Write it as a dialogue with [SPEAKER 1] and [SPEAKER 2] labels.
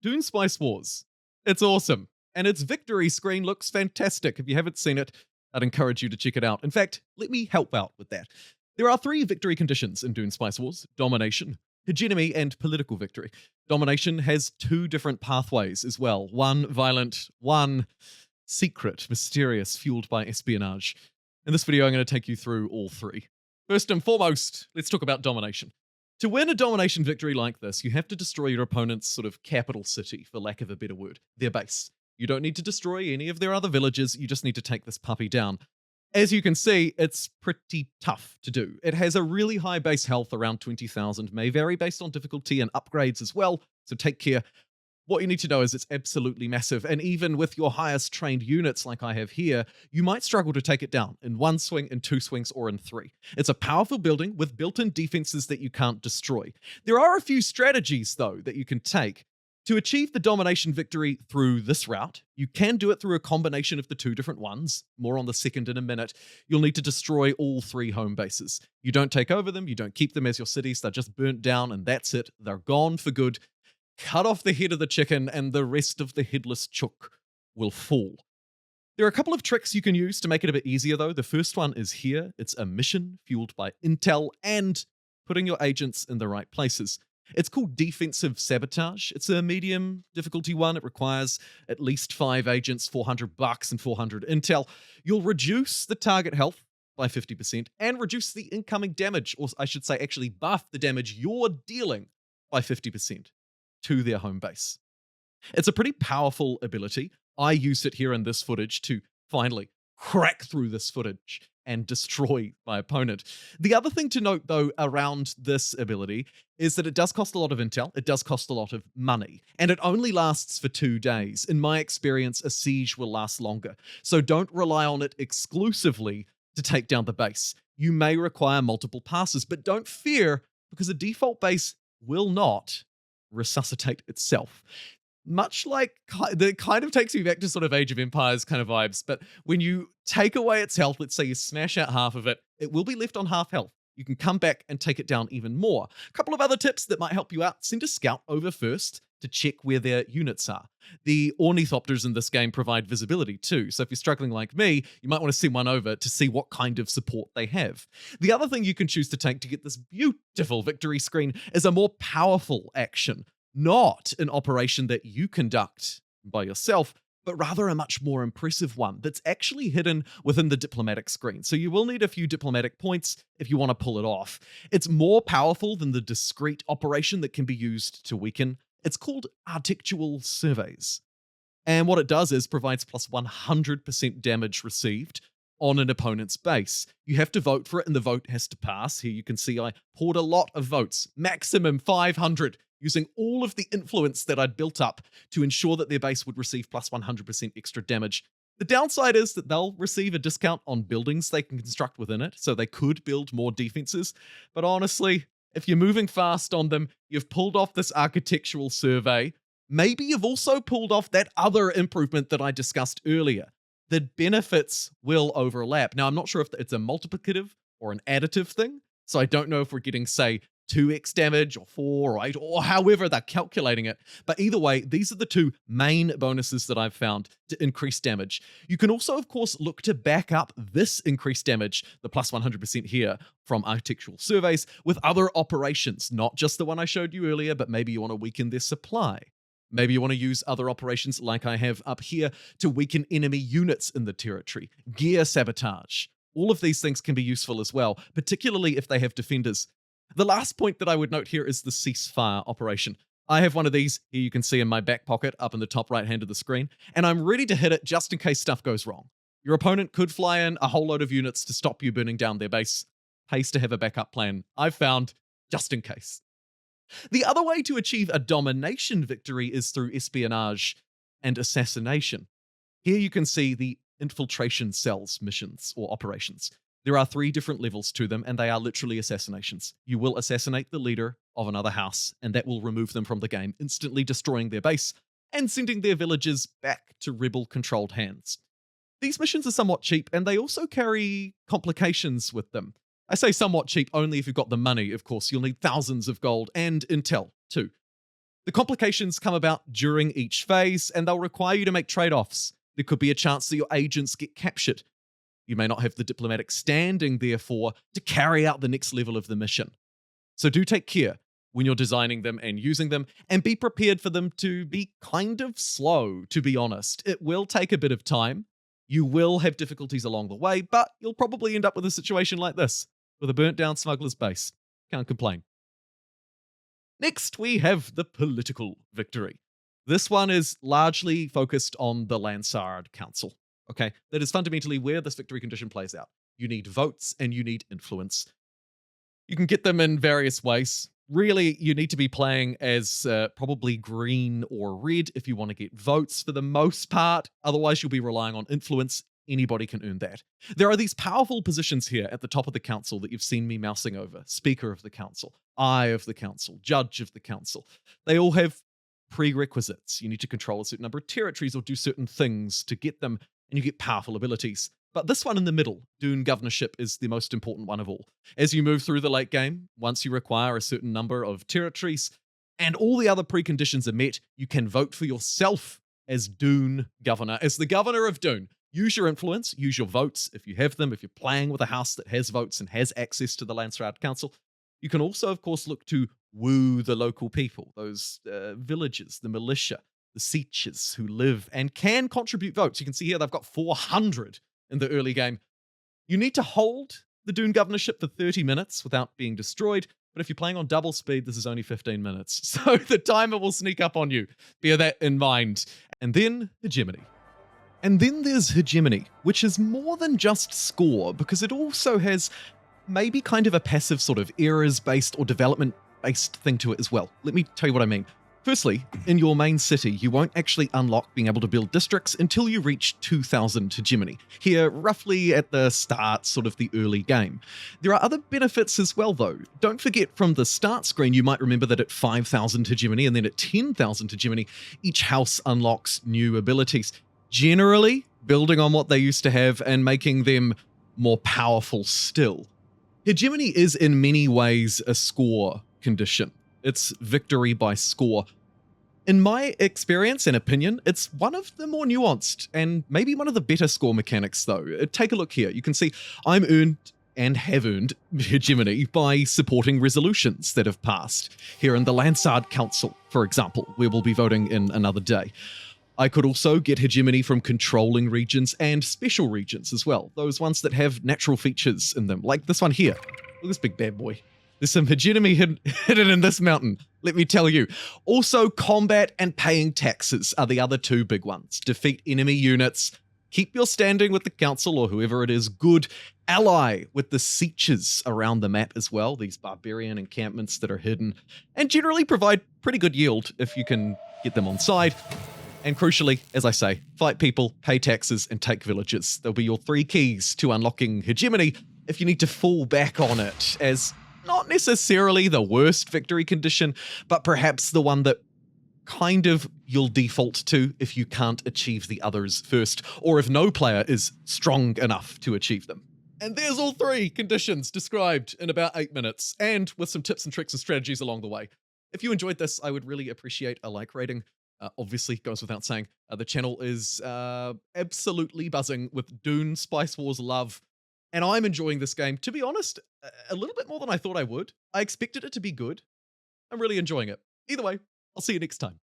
[SPEAKER 1] Dune Spice Wars. It's awesome, and its victory screen looks fantastic. If you haven't seen it, I'd encourage you to check it out. In fact, let me help out with that. There are 3 victory conditions in Dune Spice Wars: domination, hegemony, and political victory. Domination has 2 different pathways as well. One violent, one secret, mysterious, fueled by espionage. In this video, I'm going to take you through all 3. First and foremost, let's talk about domination. To win a domination victory like this, you have to destroy your opponent's sort of capital city, for lack of a better word, their base. You don't need to destroy any of their other villages, you just need to take this puppy down. As you can see, it's pretty tough to do. It has a really high base health, around 20,000, may vary based on difficulty and upgrades as well, so take care. What you need to know is it's absolutely massive, and even with your highest trained units like I have here, you might struggle to take it down in 1 swing, in 2 swings, or in 3. It's a powerful building with built-in defenses that you can't destroy. There are a few strategies, though, that you can take. To achieve the domination victory through this route, you can do it through a combination of the 2 different ones. More on the second in a minute. You'll need to destroy all 3 home bases. You don't take over them, you don't keep them as your cities, they're just burnt down and that's it. They're gone for good. Cut off the head of the chicken and the rest of the headless chook will fall. There are a couple of tricks you can use to make it a bit easier though. The first one is here. It's a mission fueled by intel and putting your agents in the right places. It's called defensive sabotage. It's a medium difficulty one. It requires at least 5 agents, $400 and 400 intel. You'll reduce the target health by 50% and reduce the incoming damage, or I should say actually buff the damage you're dealing by 50%. To their home base. It's a pretty powerful ability. I use it here in this footage to finally crack through this footage and destroy my opponent. The other thing to note, though, around this ability is that it does cost a lot of intel, it does cost a lot of money, and it only lasts for 2 days. In my experience, a siege will last longer, so don't rely on it exclusively to take down the base. You may require multiple passes, but don't fear, because a default base will not resuscitate itself. Much like, that kind of takes me back to sort of Age of Empires kind of vibes, but when you take away its health, let's say you smash out half of it, it will be left on half health. You can come back and take it down even more. A couple of other tips that might help you out: send a scout over first to check where their units are. The ornithopters in this game provide visibility too, so if you're struggling like me, you might want to send one over to see what kind of support they have. The other thing you can choose to take to get this beautiful victory screen is a more powerful action, not an operation that you conduct by yourself, but rather a much more impressive one that's actually hidden within the diplomatic screen. So you will need a few diplomatic points if you want to pull it off. It's more powerful than the discrete operation that can be used to weaken. It's called architectural surveys. And what it does is provides plus 100% damage received on an opponent's base. You have to vote for it and the vote has to pass. Here you can see I poured a lot of votes, maximum 500, using all of the influence that I'd built up to ensure that their base would receive plus 100% extra damage. The downside is that they'll receive a discount on buildings they can construct within it, so they could build more defenses. But honestly, if you're moving fast on them, you've pulled off this architectural survey. Maybe you've also pulled off that other improvement that I discussed earlier. The benefits will overlap. Now, I'm not sure if it's a multiplicative or an additive thing, so I don't know if we're getting, say, 2x damage or 4 or 8 or however they're calculating it. But either way, these are the 2 main bonuses that I've found to increase damage. You can also, of course, look to back up this increased damage, the plus 100% here from architectural surveys, with other operations, not just the one I showed you earlier, but maybe you want to weaken their supply. Maybe you want to use other operations like I have up here to weaken enemy units in the territory, gear sabotage. All of these things can be useful as well, particularly if they have defenders. The last point that I would note here is the ceasefire operation. I have one of these, here you can see in my back pocket up in the top right hand of the screen, and I'm ready to hit it just in case stuff goes wrong. Your opponent could fly in a whole load of units to stop you burning down their base. Pays to have a backup plan, I've found, just in case. The other way to achieve a domination victory is through espionage and assassination. Here you can see the infiltration cells missions or operations. There are 3 different levels to them, and they are literally assassinations. You will assassinate the leader of another house, and that will remove them from the game, instantly destroying their base and sending their villages back to rebel-controlled hands. These missions are somewhat cheap, and they also carry complications with them. I say somewhat cheap only if you've got the money, of course. You'll need thousands of gold and intel, too. The complications come about during each phase, and they'll require you to make trade-offs. There could be a chance that your agents get captured. You may not have the diplomatic standing, therefore, to carry out the next level of the mission. So do take care when you're designing them and using them, and be prepared for them to be kind of slow, to be honest. It will take a bit of time. You will have difficulties along the way, but you'll probably end up with a situation like this, with a burnt-down smuggler's base. Can't complain. Next, we have the political victory. This one is largely focused on the Landsaard Council. Okay, that is fundamentally where this victory condition plays out. You need votes and you need influence. You can get them in various ways. Really, you need to be playing as probably green or red if you want to get votes for the most part. Otherwise, you'll be relying on influence. Anybody can earn that. There are these powerful positions here at the top of the council that you've seen me mousing over. Speaker of the council, Eye of the council, Judge of the council. They all have prerequisites. You need to control a certain number of territories or do certain things to get them, and you get powerful abilities. But this one in the middle, Dune governorship, is the most important one of all. As you move through the late game, once you require a certain number of territories and all the other preconditions are met, you can vote for yourself as Dune governor, as the governor of Dune. Use your influence, use your votes if you have them, if you're playing with a house that has votes and has access to the Landsaard Council. You can also, of course, look to woo the local people, those villagers, the militia, the sieges who live and can contribute votes. You can see here they've got 400 in the early game. You need to hold the Dune governorship for 30 minutes without being destroyed, but if you're playing on double speed, this is only 15 minutes. So the timer will sneak up on you. Bear that in mind. And then Hegemony. And then there's Hegemony, which is more than just score, because it also has maybe kind of a passive sort of errors-based or development-based thing to it as well. Let me tell you what I mean. Firstly, in your main city, you won't actually unlock being able to build districts until you reach 2000 Hegemony, here roughly at the start, sort of the early game. There are other benefits as well though. Don't forget from the start screen, you might remember that at 5000 Hegemony and then at 10,000 Hegemony, each house unlocks new abilities, generally building on what they used to have and making them more powerful still. Hegemony is in many ways a score condition. It's victory by score. In my experience and opinion, it's one of the more nuanced and maybe one of the better score mechanics though. Take a look here. You can see I'm earned and have earned Hegemony by supporting resolutions that have passed. Here in the Landsaard Council, for example, where we'll be voting in another day. I could also get Hegemony from controlling regions and special regions as well. Those ones that have natural features in them, like this one here. Look at this big bad boy. There's some Hegemony hidden in this mountain, let me tell you. Also, combat and paying taxes are the other two big ones. Defeat enemy units, keep your standing with the council or whoever it is good, ally with the sieges around the map as well, these barbarian encampments that are hidden, and generally provide pretty good yield if you can get them on side. And crucially, as I say, fight people, pay taxes, and take villages. They'll be your three keys to unlocking Hegemony if you need to fall back on it as not necessarily the worst victory condition, but perhaps the one that kind of you'll default to if you can't achieve the others first, or if no player is strong enough to achieve them. And there's all three conditions described in about 8 minutes, and with some tips and tricks and strategies along the way. If you enjoyed this, I would really appreciate a like rating. Obviously, goes without saying, the channel is absolutely buzzing with Dune Spice Wars love. And I'm enjoying this game, to be honest, a little bit more than I thought I would. I expected it to be good. I'm really enjoying it. Either way, I'll see you next time.